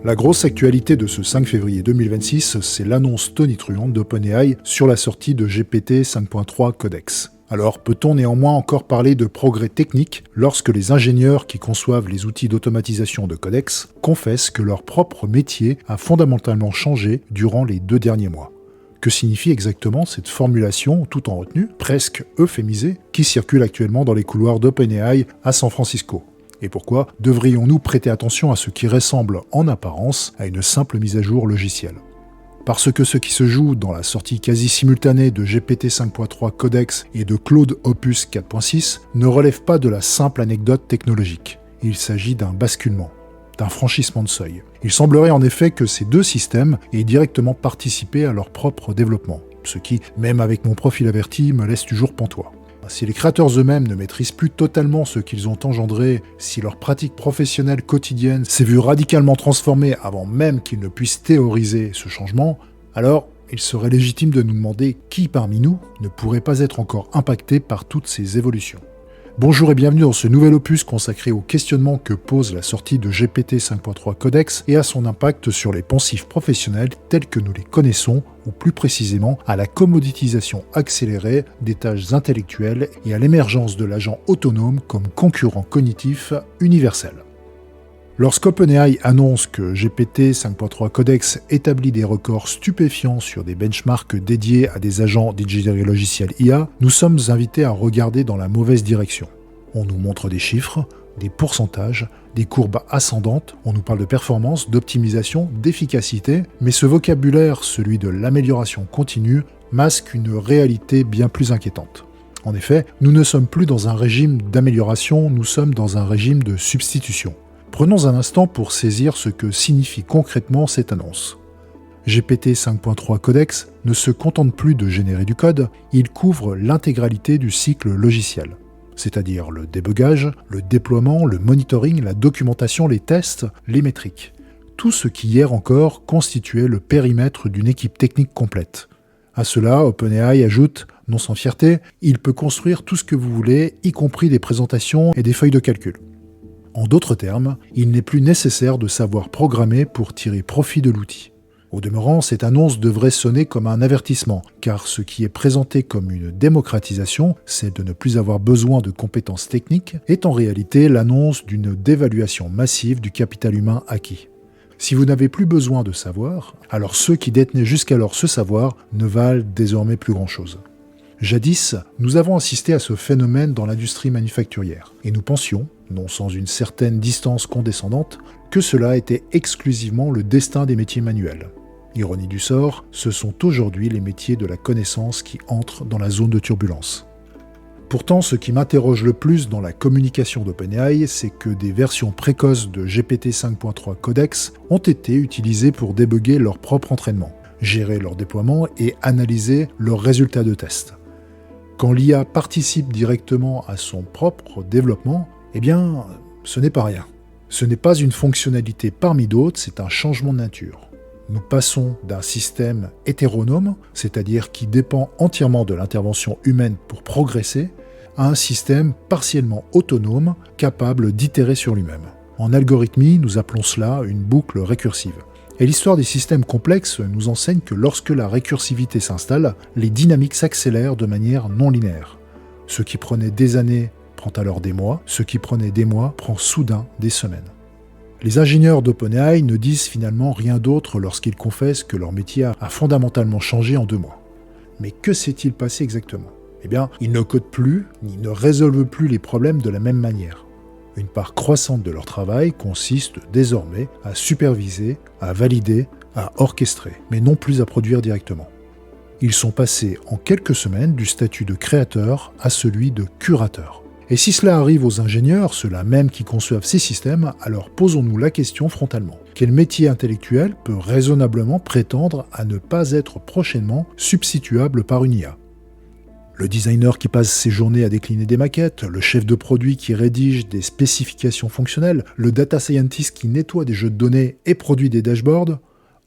La grosse actualité de ce 5 février 2026, c'est l'annonce tonitruante d'OpenAI sur la sortie de GPT 5.3 Codex. Alors, peut-on néanmoins encore parler de progrès technique lorsque les ingénieurs qui conçoivent les outils d'automatisation de Codex confessent que leur propre métier a fondamentalement changé durant les 2 derniers mois? Que signifie exactement cette formulation tout en retenue, presque euphémisée, qui circule actuellement dans les couloirs d'OpenAI à San Francisco? Et pourquoi devrions-nous prêter attention à ce qui ressemble en apparence à une simple mise à jour logicielle? Parce que ce qui se joue dans la sortie quasi simultanée de GPT 5.3 Codex et de Claude Opus 4.6 ne relève pas de la simple anecdote technologique. Il s'agit d'un basculement, d'un franchissement de seuil. Il semblerait en effet que ces deux systèmes aient directement participé à leur propre développement, ce qui, même avec mon profil averti, me laisse toujours pantois. Si les créateurs eux-mêmes ne maîtrisent plus totalement ce qu'ils ont engendré, si leur pratique professionnelle quotidienne s'est vue radicalement transformée avant même qu'ils ne puissent théoriser ce changement, alors il serait légitime de nous demander qui parmi nous ne pourrait pas être encore impacté par toutes ces évolutions. Bonjour et bienvenue dans ce nouvel opus consacré au questionnement que pose la sortie de GPT 5.3 Codex et à son impact sur les poncifs professionnels tels que nous les connaissons, ou plus précisément à la commoditisation accélérée des tâches intellectuelles et à l'émergence de l'agent autonome comme concurrent cognitif universel. Lorsqu'OpenAI annonce que GPT 5.3 Codex établit des records stupéfiants sur des benchmarks dédiés à des agents d'ingénierie logicielle IA, nous sommes invités à regarder dans la mauvaise direction. On nous montre des chiffres, des pourcentages, des courbes ascendantes, on nous parle de performance, d'optimisation, d'efficacité, mais ce vocabulaire, celui de l'amélioration continue, masque une réalité bien plus inquiétante. En effet, nous ne sommes plus dans un régime d'amélioration, nous sommes dans un régime de substitution. Prenons un instant pour saisir ce que signifie concrètement cette annonce. GPT 5.3 Codex ne se contente plus de générer du code, il couvre l'intégralité du cycle logiciel, c'est-à-dire le débugage, le déploiement, le monitoring, la documentation, les tests, les métriques. Tout ce qui hier encore constituait le périmètre d'une équipe technique complète. À cela, OpenAI ajoute, non sans fierté, il peut construire tout ce que vous voulez, y compris des présentations et des feuilles de calcul. En d'autres termes, il n'est plus nécessaire de savoir programmer pour tirer profit de l'outil. Au demeurant, cette annonce devrait sonner comme un avertissement, car ce qui est présenté comme une démocratisation, c'est de ne plus avoir besoin de compétences techniques, est en réalité l'annonce d'une dévaluation massive du capital humain acquis. Si vous n'avez plus besoin de savoir, alors ceux qui détenaient jusqu'alors ce savoir ne valent désormais plus grand-chose. Jadis, nous avons assisté à ce phénomène dans l'industrie manufacturière, et nous pensions, non sans une certaine distance condescendante, que cela était exclusivement le destin des métiers manuels. Ironie du sort, ce sont aujourd'hui les métiers de la connaissance qui entrent dans la zone de turbulence. Pourtant, ce qui m'interroge le plus dans la communication d'OpenAI, c'est que des versions précoces de GPT 5.3 Codex ont été utilisées pour débugger leur propre entraînement, gérer leur déploiement et analyser leurs résultats de test. Quand l'IA participe directement à son propre développement, eh bien, ce n'est pas rien. Ce n'est pas une fonctionnalité parmi d'autres, c'est un changement de nature. Nous passons d'un système hétéronome, c'est-à-dire qui dépend entièrement de l'intervention humaine pour progresser, à un système partiellement autonome, capable d'itérer sur lui-même. En algorithmie, nous appelons cela une boucle récursive. Et l'histoire des systèmes complexes nous enseigne que lorsque la récursivité s'installe, les dynamiques s'accélèrent de manière non linéaire. Ce qui prenait des années prend alors des mois, ce qui prenait des mois prend soudain des semaines. Les ingénieurs d'OpenAI ne disent finalement rien d'autre lorsqu'ils confessent que leur métier a fondamentalement changé en 2 mois. Mais que s'est-il passé exactement? Eh bien, ils ne codent plus, ni ne résolvent plus les problèmes de la même manière. Une part croissante de leur travail consiste désormais à superviser, à valider, à orchestrer, mais non plus à produire directement. Ils sont passés en quelques semaines du statut de créateur à celui de curateur. Et si cela arrive aux ingénieurs, ceux-là même qui conçoivent ces systèmes, alors posons-nous la question frontalement. Quel métier intellectuel peut raisonnablement prétendre à ne pas être prochainement substituable par une IA ? Le designer qui passe ses journées à décliner des maquettes, le chef de produit qui rédige des spécifications fonctionnelles, le data scientist qui nettoie des jeux de données et produit des dashboards,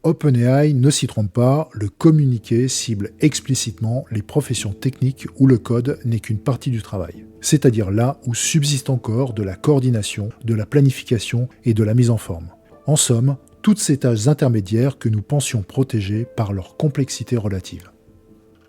OpenAI ne s'y trompe pas, le communiqué cible explicitement les professions techniques où le code n'est qu'une partie du travail. C'est-à-dire là où subsiste encore de la coordination, de la planification et de la mise en forme. En somme, toutes ces tâches intermédiaires que nous pensions protéger par leur complexité relative.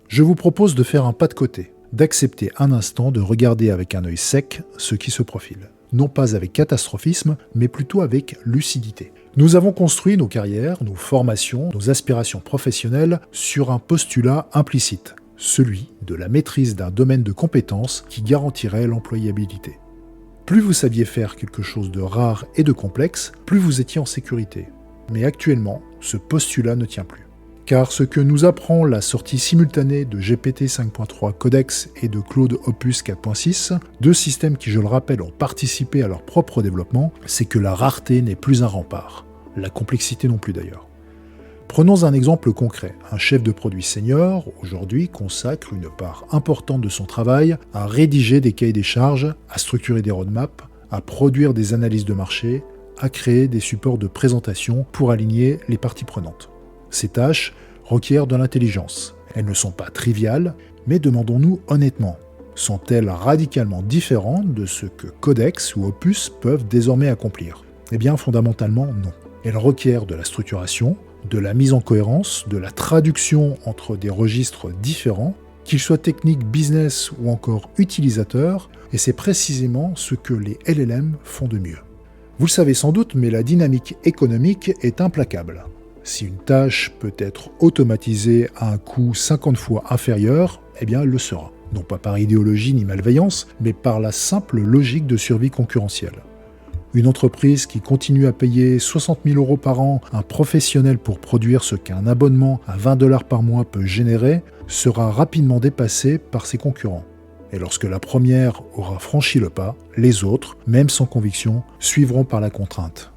Je vous propose de faire un pas de côté, d'accepter un instant de regarder avec un œil sec ce qui se profile. Non pas avec catastrophisme, mais plutôt avec lucidité. Nous avons construit nos carrières, nos formations, nos aspirations professionnelles sur un postulat implicite, celui de la maîtrise d'un domaine de compétences qui garantirait l'employabilité. Plus vous saviez faire quelque chose de rare et de complexe, plus vous étiez en sécurité. Mais actuellement, ce postulat ne tient plus. Car ce que nous apprend la sortie simultanée de GPT 5.3 Codex et de Claude Opus 4.6, deux systèmes qui, je le rappelle, ont participé à leur propre développement, c'est que la rareté n'est plus un rempart. La complexité non plus d'ailleurs. Prenons un exemple concret. Un chef de produit senior, aujourd'hui, consacre une part importante de son travail à rédiger des cahiers des charges, à structurer des roadmaps, à produire des analyses de marché, à créer des supports de présentation pour aligner les parties prenantes. Ces tâches requièrent de l'intelligence. Elles ne sont pas triviales, mais demandons-nous honnêtement, sont-elles radicalement différentes de ce que Codex ou Opus peuvent désormais accomplir ? Eh bien, fondamentalement, non. Elles requièrent de la structuration, de la mise en cohérence, de la traduction entre des registres différents, qu'ils soient techniques, business ou encore utilisateurs, et c'est précisément ce que les LLM font de mieux. Vous le savez sans doute, mais la dynamique économique est implacable. Si une tâche peut être automatisée à un coût 50 fois inférieur, eh bien elle le sera. Non pas par idéologie ni malveillance, mais par la simple logique de survie concurrentielle. Une entreprise qui continue à payer 60 000 € par an à un professionnel pour produire ce qu'un abonnement à 20 $ par mois peut générer sera rapidement dépassée par ses concurrents. Et lorsque la première aura franchi le pas, les autres, même sans conviction, suivront par la contrainte.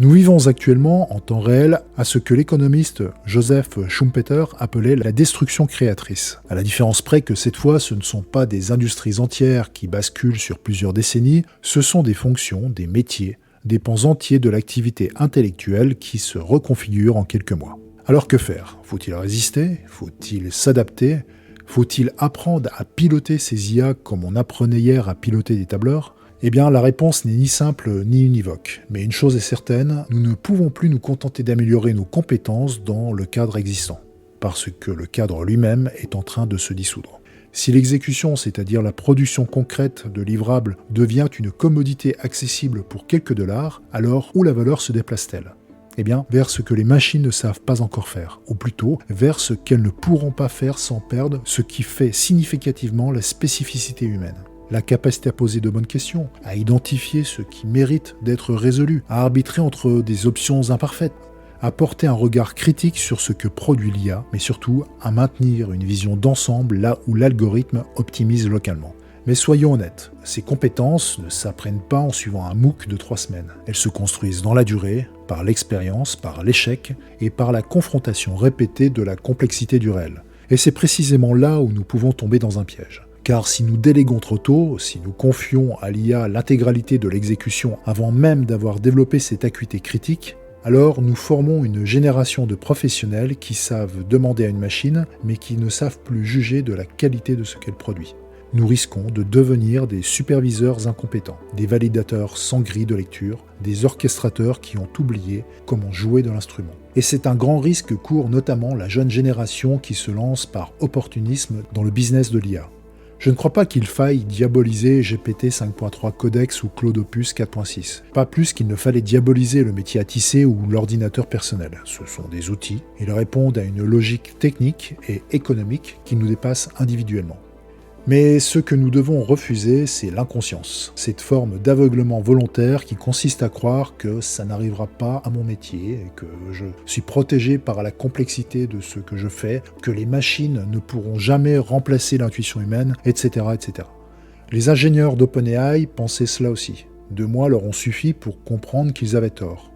Nous vivons actuellement en temps réel à ce que l'économiste Joseph Schumpeter appelait la destruction créatrice. À la différence près que cette fois, ce ne sont pas des industries entières qui basculent sur plusieurs décennies, ce sont des fonctions, des métiers, des pans entiers de l'activité intellectuelle qui se reconfigurent en quelques mois. Alors que faire ? Faut-il résister ? Faut-il s'adapter ? Faut-il apprendre à piloter ces IA comme on apprenait hier à piloter des tableurs ? Eh bien, la réponse n'est ni simple ni univoque. Mais une chose est certaine, nous ne pouvons plus nous contenter d'améliorer nos compétences dans le cadre existant, parce que le cadre lui-même est en train de se dissoudre. Si l'exécution, c'est-à-dire la production concrète de livrables, devient une commodité accessible pour quelques dollars, alors où la valeur se déplace-t-elle ? Eh bien, vers ce que les machines ne savent pas encore faire, ou plutôt vers ce qu'elles ne pourront pas faire sans perdre ce qui fait significativement la spécificité humaine. La capacité à poser de bonnes questions, à identifier ce qui mérite d'être résolu, à arbitrer entre des options imparfaites, à porter un regard critique sur ce que produit l'IA, mais surtout à maintenir une vision d'ensemble là où l'algorithme optimise localement. Mais soyons honnêtes, ces compétences ne s'apprennent pas en suivant un MOOC de 3 semaines. Elles se construisent dans la durée, par l'expérience, par l'échec et par la confrontation répétée de la complexité du réel. Et c'est précisément là où nous pouvons tomber dans un piège. Car si nous déléguons trop tôt, si nous confions à l'IA l'intégralité de l'exécution avant même d'avoir développé cette acuité critique, alors nous formons une génération de professionnels qui savent demander à une machine, mais qui ne savent plus juger de la qualité de ce qu'elle produit. Nous risquons de devenir des superviseurs incompétents, des validateurs sans grille de lecture, des orchestrateurs qui ont oublié comment jouer de l'instrument. Et c'est un grand risque que court notamment la jeune génération qui se lance par opportunisme dans le business de l'IA. Je ne crois pas qu'il faille diaboliser GPT 5.3 Codex ou Claude Opus 4.6. Pas plus qu'il ne fallait diaboliser le métier à tisser ou l'ordinateur personnel. Ce sont des outils. Ils répondent à une logique technique et économique qui nous dépasse individuellement. Mais ce que nous devons refuser, c'est l'inconscience. Cette forme d'aveuglement volontaire qui consiste à croire que ça n'arrivera pas à mon métier, et que je suis protégé par la complexité de ce que je fais, que les machines ne pourront jamais remplacer l'intuition humaine, etc., etc. Les ingénieurs d'OpenAI pensaient cela aussi. 2 mois leur ont suffi pour comprendre qu'ils avaient tort.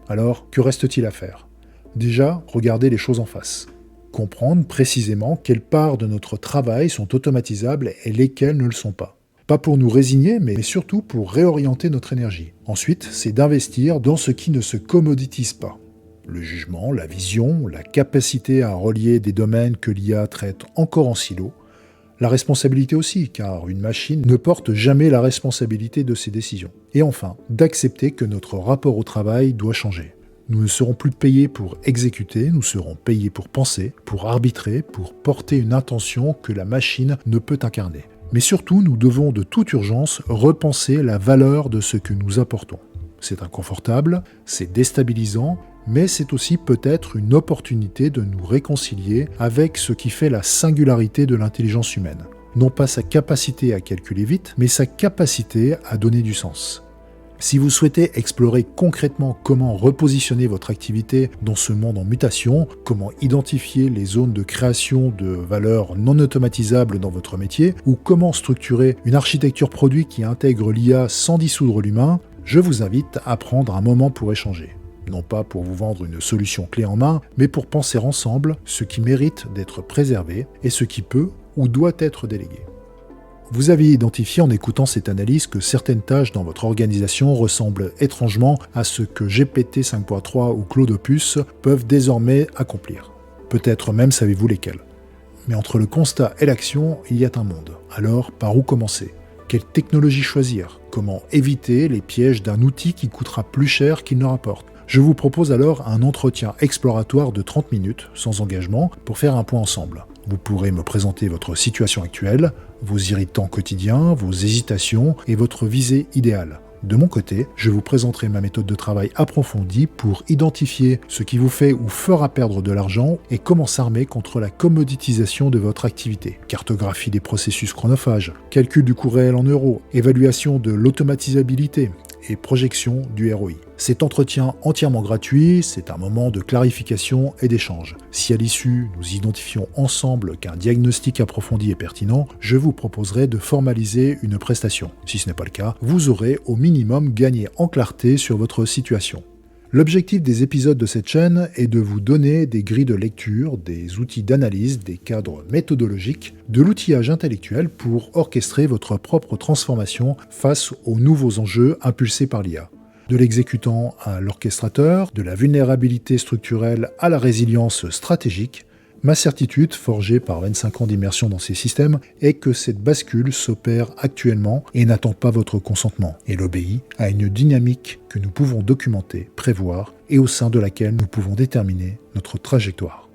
Alors, que reste-t-il à faire ? Déjà, regardez les choses en face. Comprendre précisément quelles parts de notre travail sont automatisables et lesquelles ne le sont pas. Pas pour nous résigner, mais surtout pour réorienter notre énergie. Ensuite, c'est d'investir dans ce qui ne se commoditise pas. Le jugement, la vision, la capacité à relier des domaines que l'IA traite encore en silo. La responsabilité aussi, car une machine ne porte jamais la responsabilité de ses décisions. Et enfin, d'accepter que notre rapport au travail doit changer. Nous ne serons plus payés pour exécuter, nous serons payés pour penser, pour arbitrer, pour porter une intention que la machine ne peut incarner. Mais surtout, nous devons de toute urgence repenser la valeur de ce que nous apportons. C'est inconfortable, c'est déstabilisant, mais c'est aussi peut-être une opportunité de nous réconcilier avec ce qui fait la singularité de l'intelligence humaine. Non pas sa capacité à calculer vite, mais sa capacité à donner du sens. Si vous souhaitez explorer concrètement comment repositionner votre activité dans ce monde en mutation, comment identifier les zones de création de valeurs non automatisables dans votre métier, ou comment structurer une architecture produit qui intègre l'IA sans dissoudre l'humain, je vous invite à prendre un moment pour échanger. Non pas pour vous vendre une solution clé en main, mais pour penser ensemble ce qui mérite d'être préservé et ce qui peut ou doit être délégué. Vous avez identifié en écoutant cette analyse que certaines tâches dans votre organisation ressemblent étrangement à ce que GPT 5.3 ou Claude Opus peuvent désormais accomplir. Peut-être même savez-vous lesquelles. Mais entre le constat et l'action, il y a un monde. Alors, par où commencer ? Quelle technologie choisir ? Comment éviter les pièges d'un outil qui coûtera plus cher qu'il ne rapporte ? Je vous propose alors un entretien exploratoire de 30 minutes, sans engagement, pour faire un point ensemble. Vous pourrez me présenter votre situation actuelle, vos irritants quotidiens, vos hésitations et votre visée idéale. De mon côté, je vous présenterai ma méthode de travail approfondie pour identifier ce qui vous fait ou fera perdre de l'argent et comment s'armer contre la commoditisation de votre activité. Cartographie des processus chronophages, calcul du coût réel en euros, évaluation de l'automatisabilité et projection du ROI. Cet entretien entièrement gratuit, c'est un moment de clarification et d'échange. Si à l'issue, nous identifions ensemble qu'un diagnostic approfondi est pertinent, je vous proposerai de formaliser une prestation. Si ce n'est pas le cas, vous aurez au minimum gagné en clarté sur votre situation. L'objectif des épisodes de cette chaîne est de vous donner des grilles de lecture, des outils d'analyse, des cadres méthodologiques, de l'outillage intellectuel pour orchestrer votre propre transformation face aux nouveaux enjeux impulsés par l'IA. De l'exécutant à l'orchestrateur, de la vulnérabilité structurelle à la résilience stratégique, ma certitude, forgée par 25 ans d'immersion dans ces systèmes, est que cette bascule s'opère actuellement et n'attend pas votre consentement. Elle obéit à une dynamique que nous pouvons documenter, prévoir et au sein de laquelle nous pouvons déterminer notre trajectoire.